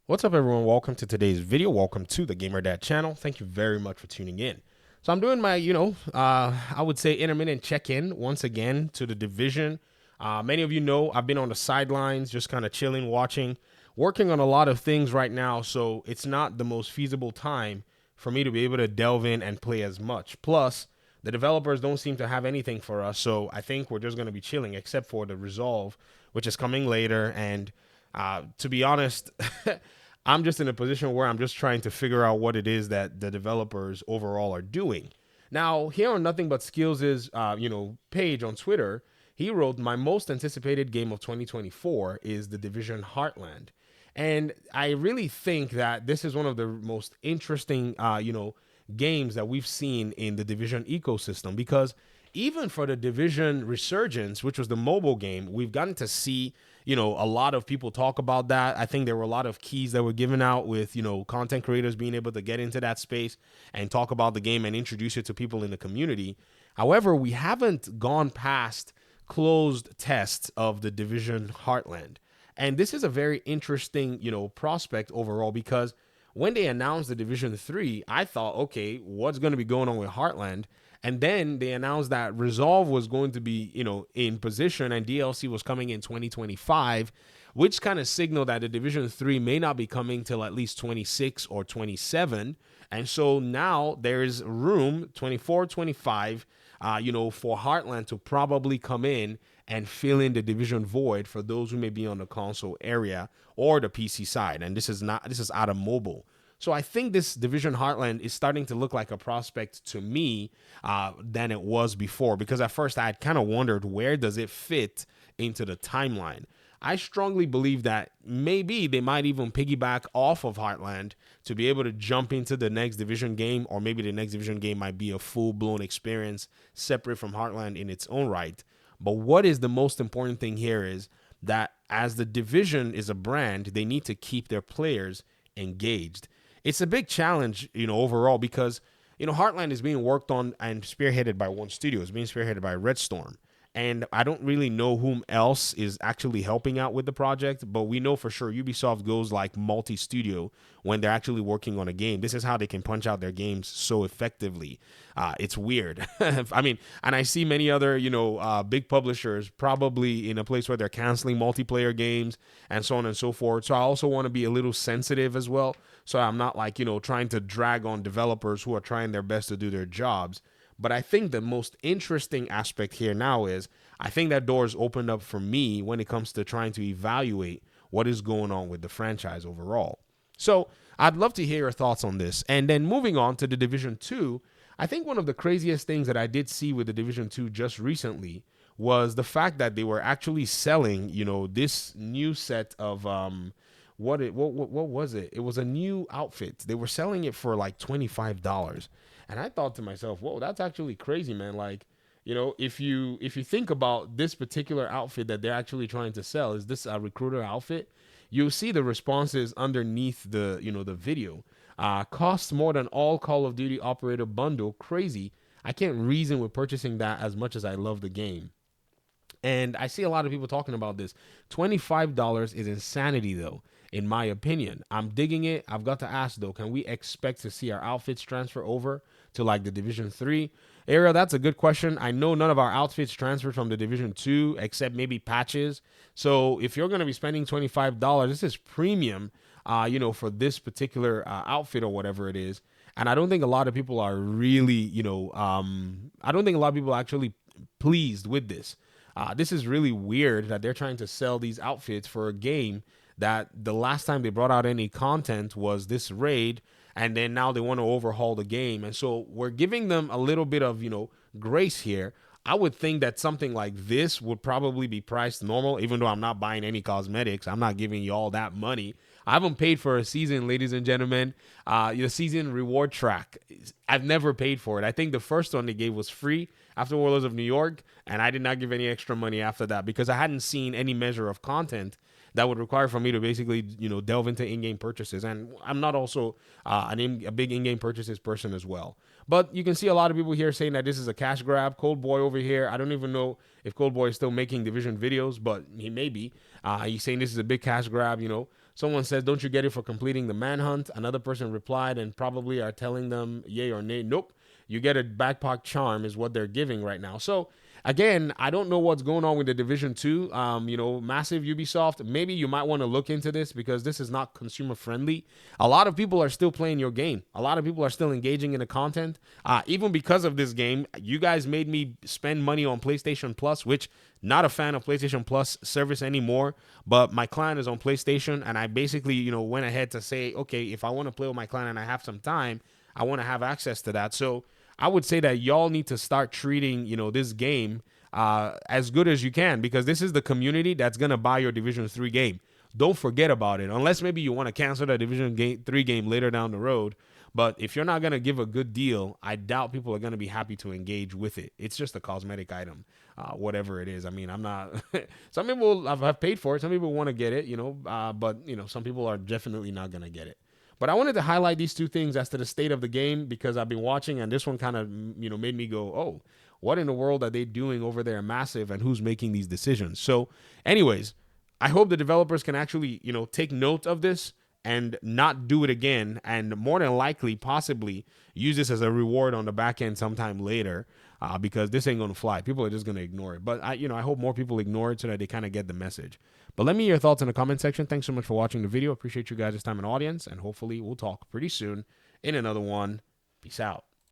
What's up, everyone? Welcome to today's video. Welcome to the Gamer Dad channel. Thank you very much for tuning in. So I'm doing my, I would say intermittent check-in once again to the division. Many of you know I've been on the sidelines, just kind of chilling, watching, working on a lot of things right now. So it's not the most feasible time for me to be able to delve in and play as much. Plus, the developers don't seem to have anything for us. So I think we're just going to be chilling, except for the Resolve, which is coming later. And to be honest, I'm just in a position where I'm just trying to figure out what it is that the developers overall are doing. Now, here on Nothing But Skills is, page on Twitter, he wrote, "My most anticipated game of 2024 is The Division Heartland." And I really think that this is one of the most interesting, games that we've seen in the Division ecosystem because even for the Division Resurgence, which was the mobile game, we've gotten to see, a lot of people talk about that. I think there were a lot of keys that were given out with, content creators being able to get into that space and talk about the game and introduce it to people in the community. However, we haven't gone past closed tests of the Division Heartland. And this is a very interesting, prospect overall because when they announced the Division 3, I thought, okay, what's going to be going on with Heartland? And then they announced that Resolve was going to be, in position and DLC was coming in 2025, which kind of signaled that the Division 3 may not be coming till at least 26 or 27. And so now there's room 24, 25, for Heartland to probably come in and fill in the division void for those who may be on the console area or the PC side. And this is out of mobile. So I think this Division Heartland is starting to look like a prospect to me than it was before, because at first I had kind of wondered, where does it fit into the timeline? I strongly believe that maybe they might even piggyback off of Heartland to be able to jump into the next division game, or maybe the next division game might be a full-blown experience separate from Heartland in its own right. But what is the most important thing here is that as the division is a brand, they need to keep their players engaged. It's a big challenge, overall, because, Heartland is being worked on and spearheaded by one studio. It's being spearheaded by Red Storm. And I don't really know whom else is actually helping out with the project, but we know for sure Ubisoft goes like multi-studio when they're actually working on a game. This is how they can punch out their games so effectively. It's weird. I mean, and I see many other, big publishers probably in a place where they're canceling multiplayer games and so on and so forth. So I also want to be a little sensitive as well. So I'm not like, trying to drag on developers who are trying their best to do their jobs. But I think the most interesting aspect here now is I think that door is opened up for me when it comes to trying to evaluate what is going on with the franchise overall. So I'd love to hear your thoughts on this. And then moving on to the Division 2, I think one of the craziest things that I did see with the Division 2 just recently was the fact that they were actually selling, this new set of what was it? It was a new outfit. They were selling it for like $25. And I thought to myself, whoa, that's actually crazy, man. Like, if you think about this particular outfit that they're actually trying to sell, is this a recruiter outfit? You'll see the responses underneath the video. Costs more than all Call of Duty operator bundle. Crazy. I can't reason with purchasing that as much as I love the game. And I see a lot of people talking about this. $25 is insanity, though, in my opinion. I'm digging it. I've got to ask, though, can we expect to see our outfits transfer over to like the Division 3? Ariel, that's a good question. I know none of our outfits transferred from the Division 2 except maybe patches. So if you're going to be spending $25, this is premium, for this particular outfit or whatever it is. And I don't think a lot of people are really, I don't think a lot of people are actually pleased with this. This is really weird that they're trying to sell these outfits for a game that the last time they brought out any content was this raid, and then now they want to overhaul the game. And so we're giving them a little bit of, grace here. I would think that something like this would probably be priced normal, even though I'm not buying any cosmetics. I'm not giving you all that money. I haven't paid for a season, ladies and gentlemen. The season reward track, I've never paid for it. I think the first one they gave was free after Warlords of New York, and I did not give any extra money after that because I hadn't seen any measure of content that would require for me to basically, delve into in-game purchases. And I'm not also a big in-game purchases person as well. But you can see a lot of people here saying that this is a cash grab. Cold Boy over here, I don't even know if Cold Boy is still making Division videos, but he may be. He's saying this is a big cash grab, Someone says, don't you get it for completing the manhunt? Another person replied and probably are telling them yay or nay. Nope. You get a backpack charm is what they're giving right now. So again, I don't know what's going on with the Division 2. Massive Ubisoft, maybe you might want to look into this because this is not consumer friendly. A lot of people are still playing your game. A lot of people are still engaging in the content. Even because of this game, you guys made me spend money on PlayStation Plus, which not a fan of PlayStation Plus service anymore, but my client is on PlayStation, and I basically, went ahead to say, okay, if I want to play with my client and I have some time, I want to have access to that. So I would say that y'all need to start treating, this game as good as you can, because this is the community that's going to buy your Division 3 game. Don't forget about it, unless maybe you want to cancel that Division 3 game later down the road. But if you're not going to give a good deal, I doubt people are going to be happy to engage with it. It's just a cosmetic item, whatever it is. I mean, I'm not – some people have paid for it. Some people want to get it, but, some people are definitely not going to get it. But I wanted to highlight these two things as to the state of the game, because I've been watching, and this one kind of, made me go, oh, what in the world are they doing over there, Massive, and who's making these decisions? So anyways, I hope the developers can actually, take note of this and not do it again, and more than likely, possibly, use this as a reward on the back end sometime later, because this ain't going to fly. People are just going to ignore it. But, I hope more people ignore it so that they kind of get the message. But let me hear your thoughts in the comment section. Thanks so much for watching the video. Appreciate you guys' time and audience, and hopefully we'll talk pretty soon in another one. Peace out.